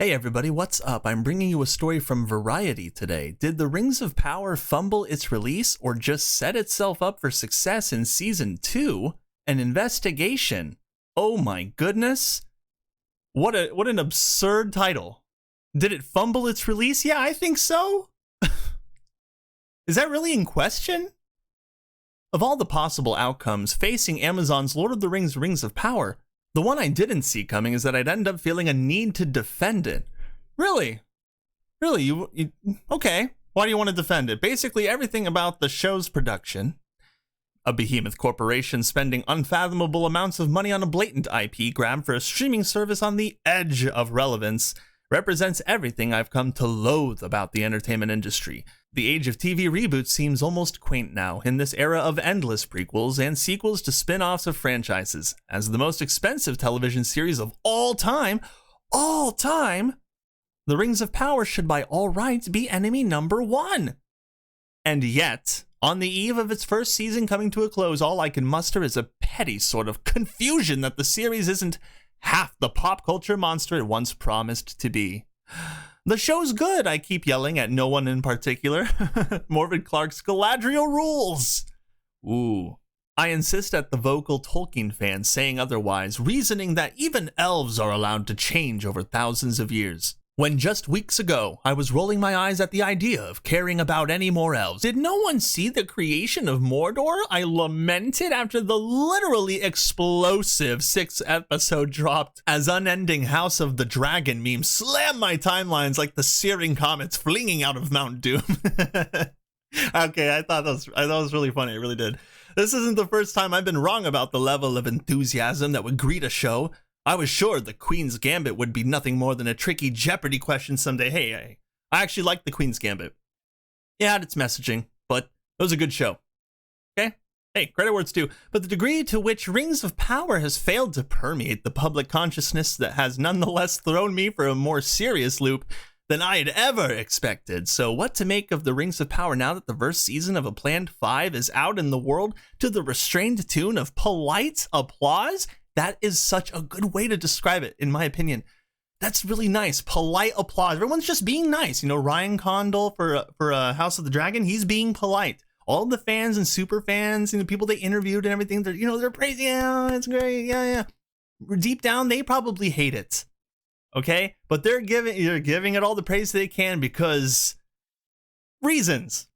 Hey everybody, what's up? I'm bringing you a story from Variety today. Did the Rings of Power fumble its release or just set itself up for success in Season 2? An investigation. Oh my goodness. What an absurd title. Did it fumble its release? Yeah, I think so. Is that really in question? Of all the possible outcomes facing Amazon's Lord of the Rings Rings of Power, the one I didn't see coming is that I'd end up feeling a need to defend it. Really? Really? You okay. Why do you want to defend it? Basically everything about the show's production, a behemoth corporation spending unfathomable amounts of money on a blatant IP grab for a streaming service on the edge of relevance, represents everything I've come to loathe about the entertainment industry. The age of TV reboots seems almost quaint now, in this era of endless prequels and sequels to spin-offs of franchises. As the most expensive television series of all time, The Rings of Power should by all rights be enemy number one. And yet, on the eve of its first season coming to a close, all I can muster is a petty sort of confusion that the series isn't half the pop culture monster it once promised to be. The show's good, I keep yelling at no one in particular. Morvid Clark's Galadriel rules! Ooh. I insist at the vocal Tolkien fans saying otherwise, reasoning that even elves are allowed to change over thousands of years. When just weeks ago, I was rolling my eyes at the idea of caring about any more elves. Did no one see the creation of Mordor? I lamented after the literally explosive 6th episode dropped as unending House of the Dragon memes slammed my timelines like the searing comets flinging out of Mount Doom. Okay, I thought that was really funny. It really did. This isn't the first time I've been wrong about the level of enthusiasm that would greet a show. I was sure the Queen's Gambit would be nothing more than a tricky Jeopardy question someday. Hey, I actually liked the Queen's Gambit. It had its messaging, but it was a good show. Okay? Hey, credit where it's due. But the degree to which Rings of Power has failed to permeate the public consciousness that has nonetheless thrown me for a more serious loop than I had ever expected. So what to make of the Rings of Power now that the first season of a planned 5 is out in the world to the restrained tune of polite applause? That is such a good way to describe it, in my opinion. That's really nice. Polite applause. Everyone's just being nice. You know, Ryan Condal for House of the Dragon, he's being polite. All the fans and super fans and the people they interviewed and everything, they're praising, yeah, it's great, yeah. Deep down, they probably hate it. Okay? But they're giving it all the praise they can because reasons.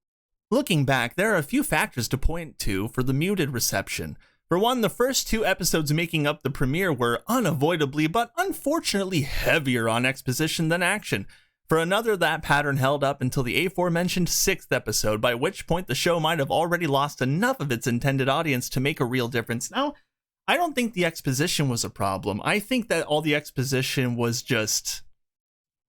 Looking back, there are a few factors to point to for the muted reception. For one, the first 2 episodes making up the premiere were unavoidably but unfortunately heavier on exposition than action. For another, that pattern held up until the aforementioned 6th episode, by which point the show might have already lost enough of its intended audience to make a real difference. Now, I don't think the exposition was a problem. I think that all the exposition was just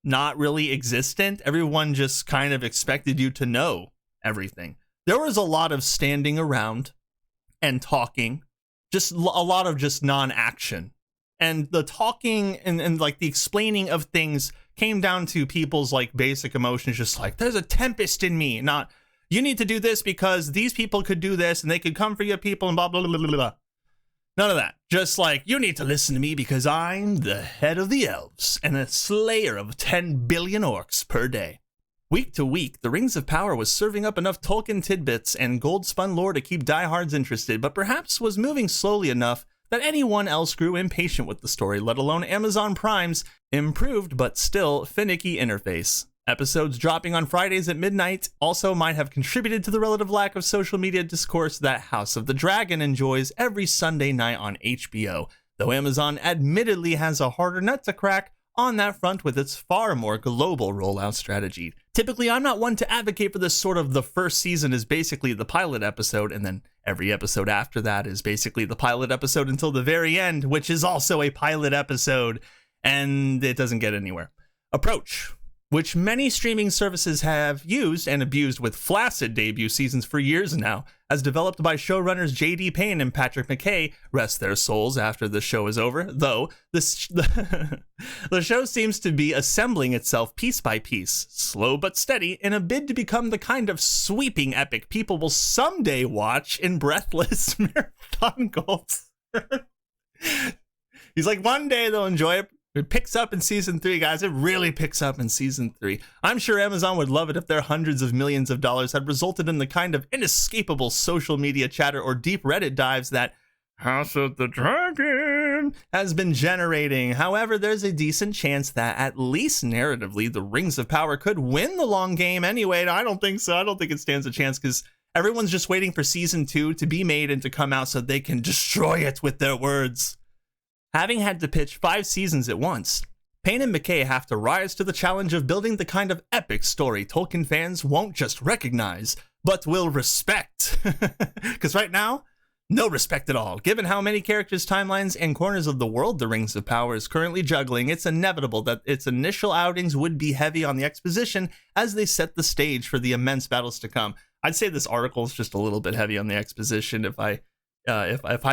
not really existent. Everyone just kind of expected you to know everything. There was a lot of standing around and talking. Just a lot of just non-action. And the talking and like the explaining of things came down to people's like basic emotions, just like, there's a tempest in me, not, you need to do this because these people could do this and they could come for your people and blah, blah, blah, blah, blah. None of that. Just like, you need to listen to me because I'm the head of the elves and a slayer of 10 billion orcs per day. Week to week, the Rings of Power was serving up enough Tolkien tidbits and gold-spun lore to keep diehards interested, but perhaps was moving slowly enough that anyone else grew impatient with the story, let alone Amazon Prime's improved but still finicky interface. Episodes dropping on Fridays at midnight also might have contributed to the relative lack of social media discourse that House of the Dragon enjoys every Sunday night on HBO, though Amazon admittedly has a harder nut to crack on that front with its far more global rollout strategy. Typically, I'm not one to advocate for this sort of the first season is basically the pilot episode, and then every episode after that is basically the pilot episode until the very end, which is also a pilot episode, and it doesn't get anywhere. Approach, which many streaming services have used and abused with flaccid debut seasons for years now, as developed by showrunners J.D. Payne and Patrick McKay, rest their souls after the show is over, though the show seems to be assembling itself piece by piece, slow but steady, in a bid to become the kind of sweeping epic people will someday watch in breathless marathon goals. He's like, one day they'll enjoy it It picks up in season 3, guys. It really picks up in season 3. I'm sure Amazon would love it if their hundreds of millions of dollars had resulted in the kind of inescapable social media chatter or deep Reddit dives that House of the Dragon has been generating. However, there's a decent chance that, at least narratively, the Rings of Power could win the long game anyway. I don't think so. I don't think it stands a chance because everyone's just waiting for season 2 to be made and to come out so they can destroy it with their words. Having had to pitch 5 seasons at once, Payne and McKay have to rise to the challenge of building the kind of epic story Tolkien fans won't just recognize, but will respect. Because right now, no respect at all. Given how many characters, timelines, and corners of the world the Rings of Power is currently juggling, it's inevitable that its initial outings would be heavy on the exposition as they set the stage for the immense battles to come. I'd say this article is just a little bit heavy on the exposition if I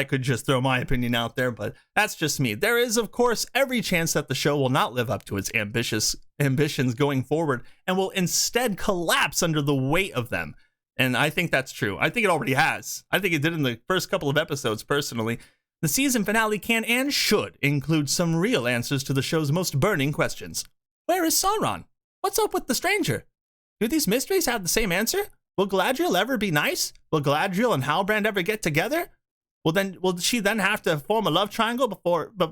could just throw my opinion out there, but that's just me. There is, of course, every chance that the show will not live up to its ambitions going forward and will instead collapse under the weight of them. And I think that's true. I think it already has. I think it did in the first couple of episodes, personally. The season finale can and should include some real answers to the show's most burning questions. Where is Sauron? What's up with the stranger? Do these mysteries have the same answer? Will Galadriel ever be nice? Will Galadriel and Halbrand ever get together? Will she then have to form a love triangle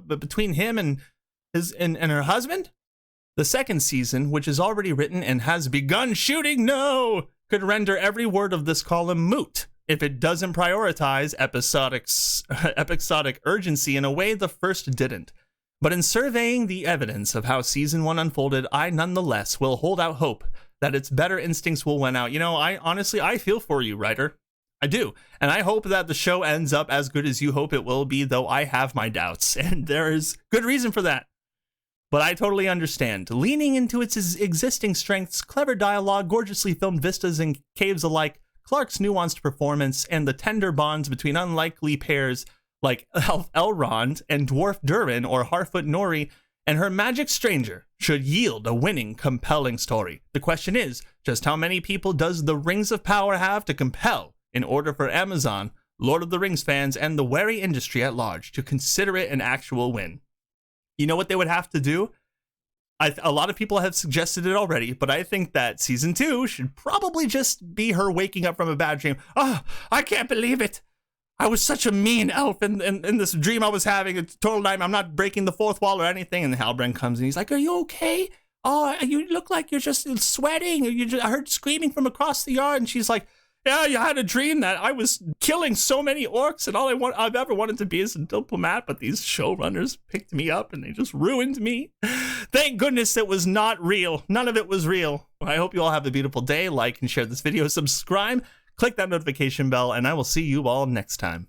between him and her husband? The second season, which is already written and has begun shooting, could render every word of this column moot if it doesn't prioritize episodic urgency in a way the first didn't. But in surveying the evidence of how season 1 unfolded, I nonetheless will hold out hope that its better instincts will win out. You know, I feel for you, writer. I do. And I hope that the show ends up as good as you hope it will be, though I have my doubts. And there is good reason for that. But I totally understand. Leaning into its existing strengths, clever dialogue, gorgeously filmed vistas and caves alike, Clark's nuanced performance, and the tender bonds between unlikely pairs like Elrond and Dwarf Durin or Harfoot Nori and her magic stranger should yield a winning, compelling story. The question is, just how many people does the Rings of Power have to compel in order for Amazon, Lord of the Rings fans, and the wary industry at large to consider it an actual win? You know what they would have to do? A lot of people have suggested it already, but I think that season 2 should probably just be her waking up from a bad dream. Oh, I can't believe it. I was such a mean elf in this dream I was having. It's a total nightmare. I'm not breaking the fourth wall or anything. And Halbrand comes and he's like, are you okay? Oh, you look like you're just sweating. I heard screaming from across the yard. And she's like, yeah, you had a dream that I was killing so many orcs and all I've ever wanted to be is a diplomat, but these showrunners picked me up and they just ruined me. Thank goodness it was not real. None of it was real. I hope you all have a beautiful day. Like and share this video, subscribe, click that notification bell, and I will see you all next time.